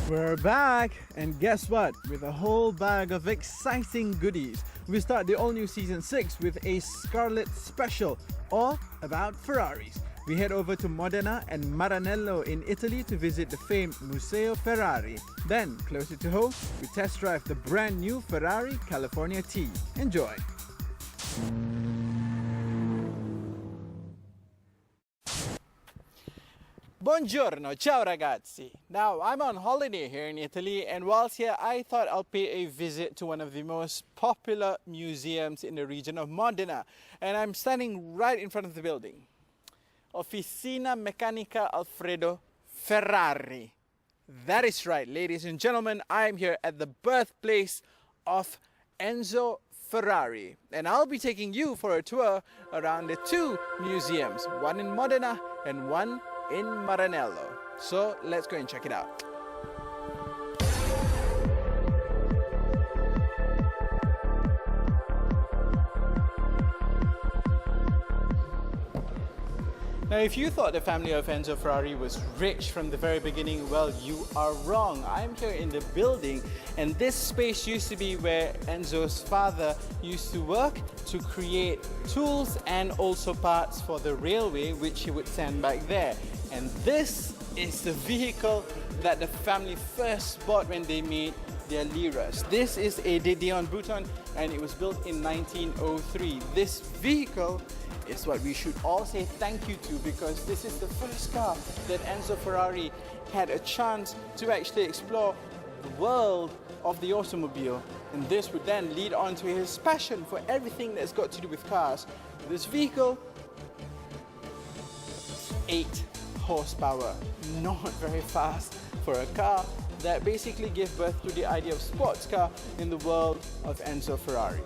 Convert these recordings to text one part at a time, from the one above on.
We're back, and guess what? With a whole bag of exciting goodies. We start the all-new Season 6 with a Scarlet Special, all about Ferraris. We head over to Modena and Maranello in Italy to visit the famed Museo Ferrari. Then, closer to home, we test drive the brand new Ferrari California T. Enjoy! Buongiorno, ciao ragazzi! Now, I'm on holiday here in Italy, and whilst here, I thought I'll pay a visit to one of the most popular museums in the region of Modena. And I'm standing right in front of the building. Officina Meccanica Alfredo Ferrari. That is right, ladies and gentlemen, I'm here at the birthplace of Enzo Ferrari. And I'll be taking you for a tour around the two museums, one in Modena and one in Maranello. So let's go and check it out. Now, if you thought the family of Enzo Ferrari was rich from the very beginning, well, you are wrong. I'm here in the building, and this space used to be where Enzo's father used to work to create tools and also parts for the railway, which he would send back there. And this is the vehicle that the family first bought when they made their Liras. This is a De Dion Bruton, and it was built in 1903. This vehicle is what we should all say thank you to, because this is the first car that Enzo Ferrari had a chance to actually explore the world of the automobile. And this would then lead on to his passion for everything that's got to do with cars. This vehicle, 8 horsepower, not very fast for a car that basically gave birth to the idea of sports car in the world of Enzo Ferrari.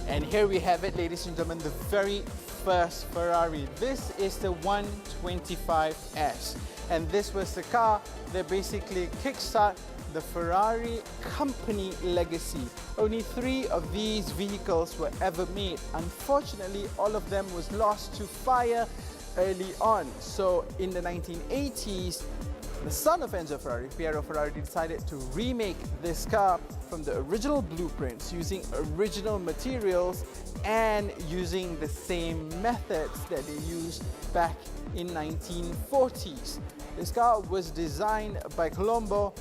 And here we have it, ladies and gentlemen, the very first Ferrari. This is the 125S. And this was the car that basically kickstart the Ferrari company legacy. Only 3 of these vehicles were ever made. Unfortunately, all of them was lost to fire early on. So in the 1980s, the son of Enzo Ferrari, Piero Ferrari, decided to remake this car from the original blueprints using original materials and using the same methods that they used back in 1940s. This car was designed by Colombo,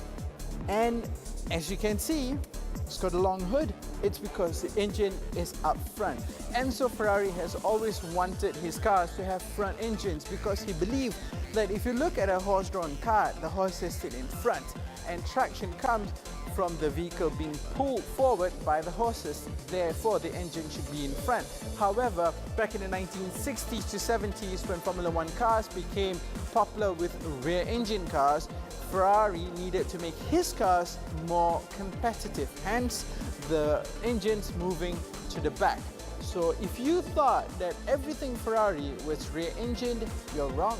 and as you can see, it's got a long hood. It's because the engine is up front. Enzo Ferrari has always wanted his cars to have front engines because he believed that if you look at a horse-drawn cart, the horses sit in front and traction comes from the vehicle being pulled forward by the horses. Therefore, the engine should be in front. However, back in the 1960s to 70s, when Formula One cars became popular with rear engine cars, Ferrari needed to make his cars more competitive, hence the engines moving to the back. So if you thought that everything Ferrari was rear engined, you're wrong.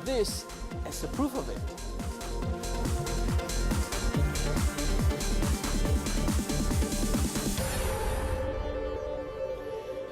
This is the proof of it.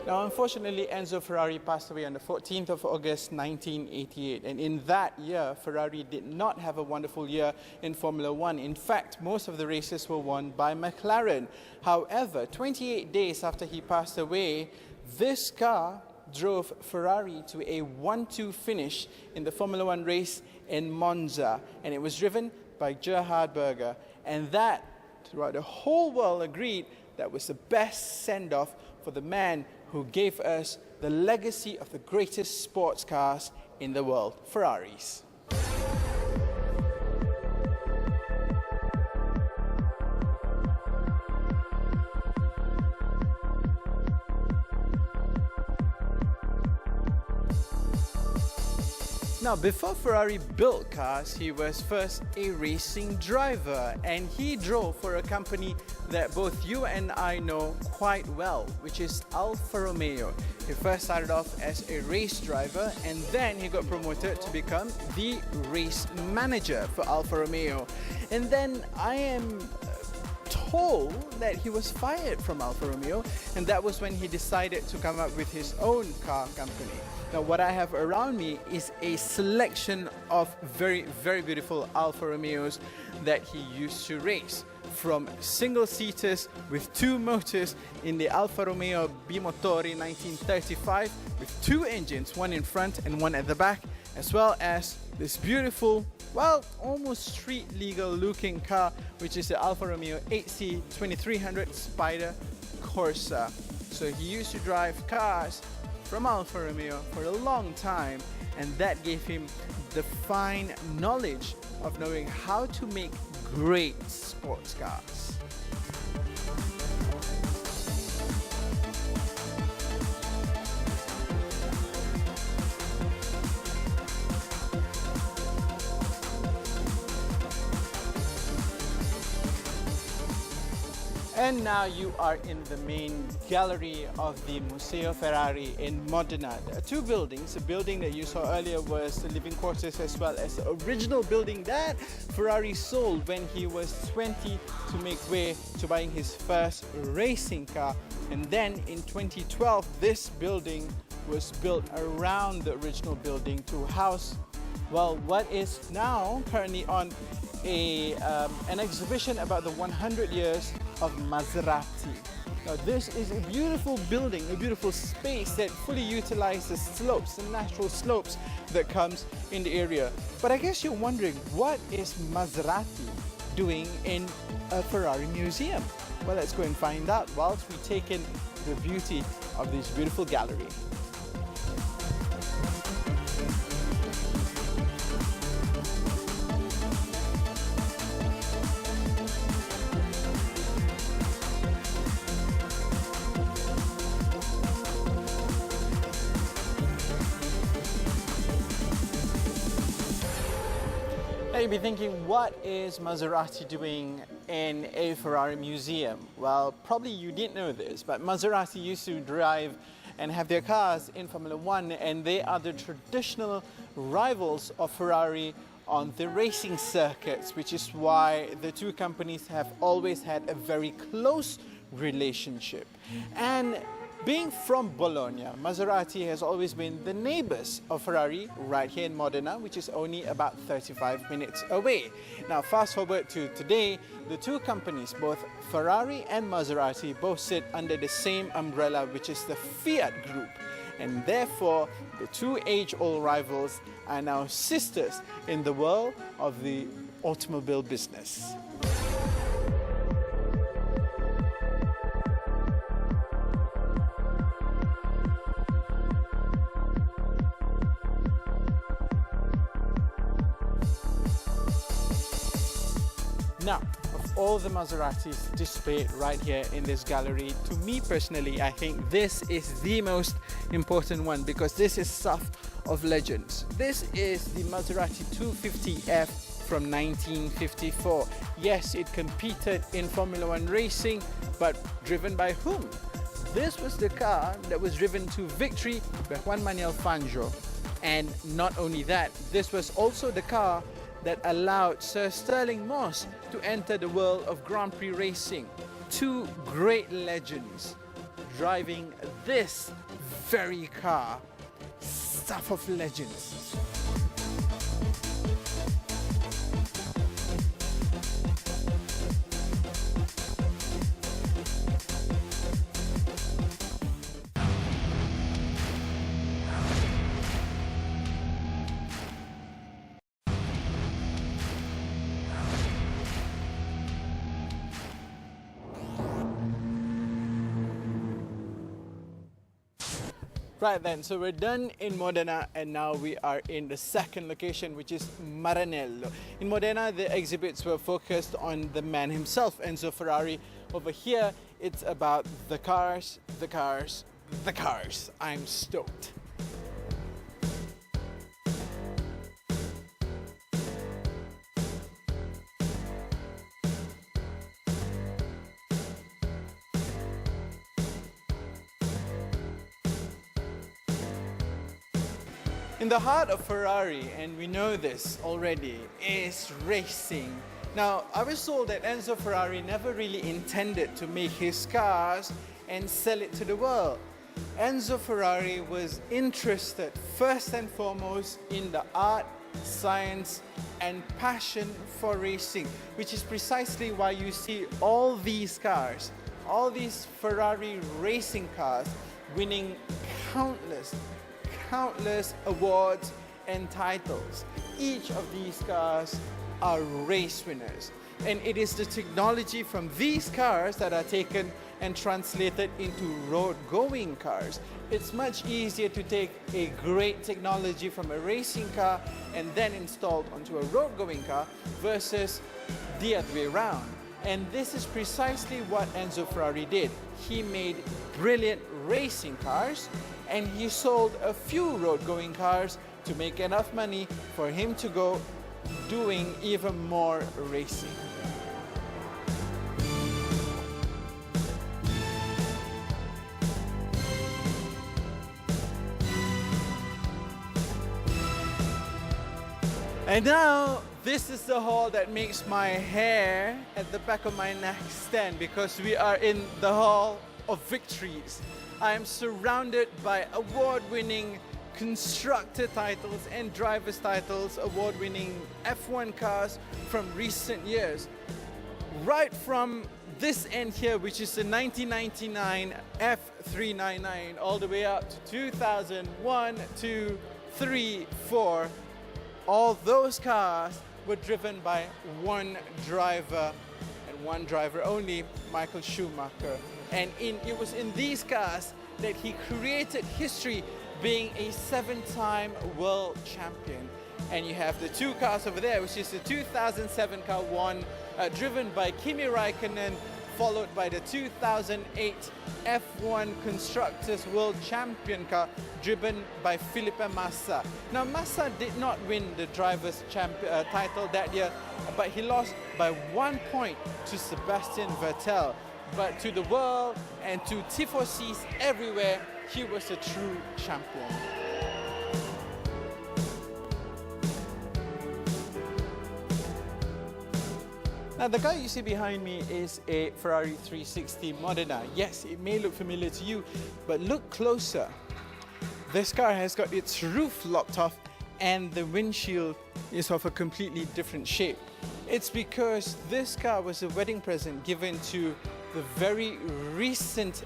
Now, unfortunately, Enzo Ferrari passed away on the 14th of August 1988, and in that year, Ferrari did not have a wonderful year in Formula One. In fact, most of the races were won by McLaren. However, 28 days after he passed away, this car drove Ferrari to a 1-2 finish in the Formula One race in Monza, and it was driven by Gerhard Berger, and that, throughout the whole world, agreed that was the best send-off for the man who gave us the legacy of the greatest sports cars in the world, Ferraris. Now, before Ferrari built cars, he was first a racing driver, and he drove for a company that both you and I know quite well, which is Alfa Romeo. He first started off as a race driver, and then he got promoted to become the race manager for Alfa Romeo. And then I am told that he was fired from Alfa Romeo, and that was when he decided to come up with his own car company. Now what I have around me is a selection of very, very beautiful Alfa Romeos that he used to race. From single-seaters with 2 motors in the Alfa Romeo Bimotori 1935 with 2 engines, one in front and one at the back, as well as this beautiful, well, almost street-legal looking car, which is the Alfa Romeo 8C 2300 Spider Corsa. So he used to drive cars from Alfa Romeo for a long time, and that gave him the fine knowledge of knowing how to make great sports cars. And now you are in the main gallery of the Museo Ferrari in Modena. There are 2 buildings. The building that you saw earlier was the living quarters, as well as the original building that Ferrari sold when he was 20 to make way to buying his first racing car. And then in 2012, this building was built around the original building to house, well, what is now currently on an exhibition about the 100 years of Maserati. Now this is a beautiful building, a beautiful space that fully utilizes the slopes, the natural slopes that comes in the area. But I guess you're wondering, what is Maserati doing in a Ferrari museum? Well, let's go and find out whilst we take in the beauty of this beautiful gallery. Now you'll be thinking, what is Maserati doing in a Ferrari museum? Well, probably you didn't know this, but Maserati used to drive and have their cars in Formula One, and they are the traditional rivals of Ferrari on the racing circuits, which is why the 2 companies have always had a very close relationship. And being from Bologna, Maserati has always been the neighbors of Ferrari right here in Modena, which is only about 35 minutes away. Now fast forward to today, the 2 companies, both Ferrari and Maserati, both sit under the same umbrella, which is the Fiat Group. And therefore, the 2 age-old rivals are now sisters in the world of the automobile business. Now, of all the Maseratis displayed right here in this gallery, to me personally, I think this is the most important one, because this is stuff of legends. This is the Maserati 250F from 1954. Yes, it competed in Formula One racing, but driven by whom? This was the car that was driven to victory by Juan Manuel Fangio. And not only that, this was also the car that allowed Sir Stirling Moss to enter the world of Grand Prix racing. 2 great legends driving this very car. Stuff of legends. Right then, so we're done in Modena, and now we are in the second location, which is Maranello. In Modena, the exhibits were focused on the man himself, Enzo Ferrari. Over here, it's about the cars, the cars, the cars. I'm stoked. In the heart of Ferrari, and we know this already, is racing. Now, I was told that Enzo Ferrari never really intended to make his cars and sell it to the world. Enzo Ferrari was interested first and foremost in the art, science, and passion for racing, which is precisely why you see all these cars, all these Ferrari racing cars winning countless awards and titles. Each of these cars are race winners. And it is the technology from these cars that are taken and translated into road-going cars. It's much easier to take a great technology from a racing car and then installed onto a road-going car versus the other way around. And this is precisely what Enzo Ferrari did. He made brilliant racing cars and he sold a few road-going cars to make enough money for him to go doing even more racing. And now, this is the hall that makes my hair at the back of my neck stand, because we are in the Hall of Victories. I am surrounded by award-winning constructor titles and driver's titles, award-winning F1 cars from recent years. Right from this end here, which is the 1999 F399, all the way up to 2001, 2, 3, 4. All those cars were driven by one driver and one driver only, Michael Schumacher. And it was in these cars that he created history, being a 7-time world champion. And you have the two cars over there, which is the 2007 car driven by Kimi Raikkonen, followed by the 2008 F1 Constructors World Champion car driven by Felipe Massa. Now, Massa did not win the driver's title that year, but he lost by 1 point to Sebastian Vettel. But to the world and to tifosis everywhere, he was a true champion. Now, the car you see behind me is a Ferrari 360 Modena. Yes, it may look familiar to you, but look closer. This car has got its roof locked off and the windshield is of a completely different shape. It's because this car was a wedding present given to the very recent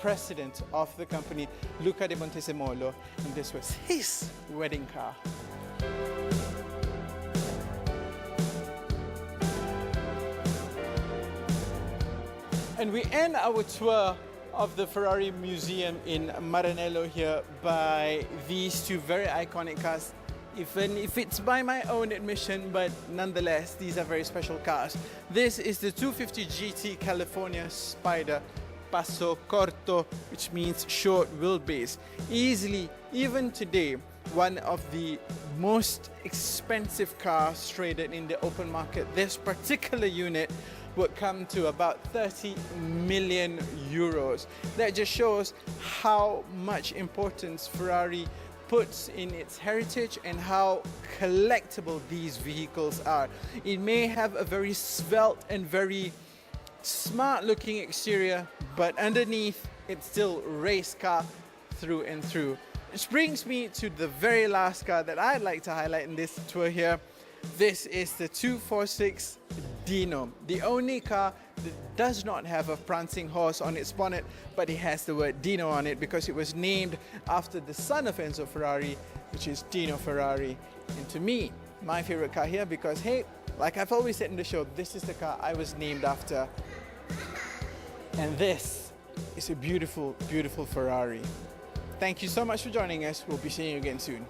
president of the company, Luca de Montezemolo, and this was his wedding car. And we end our tour of the Ferrari Museum in Maranello here by these two very iconic cars, even if it's by my own admission, but nonetheless, these are very special cars. This is the 250 GT California Spider Passo Corto, which means short wheelbase. Easily, even today, one of the most expensive cars traded in the open market. This particular unit would come to about 30 million euros. That just shows how much importance Ferrari puts in its heritage and how collectible these vehicles are. It may have a very svelte and very smart looking exterior, but underneath it's still race car through and through. Which brings me to the very last car that I'd like to highlight in this tour here. This is the 246 Dino, the only car that does not have a prancing horse on its bonnet, but it has the word Dino on it because it was named after the son of Enzo Ferrari, which is Dino Ferrari. And to me, my favorite car here, because hey, like I've always said in the show, this is the car I was named after. And this is a beautiful, beautiful Ferrari. Thank you so much for joining us. We'll be seeing you again soon.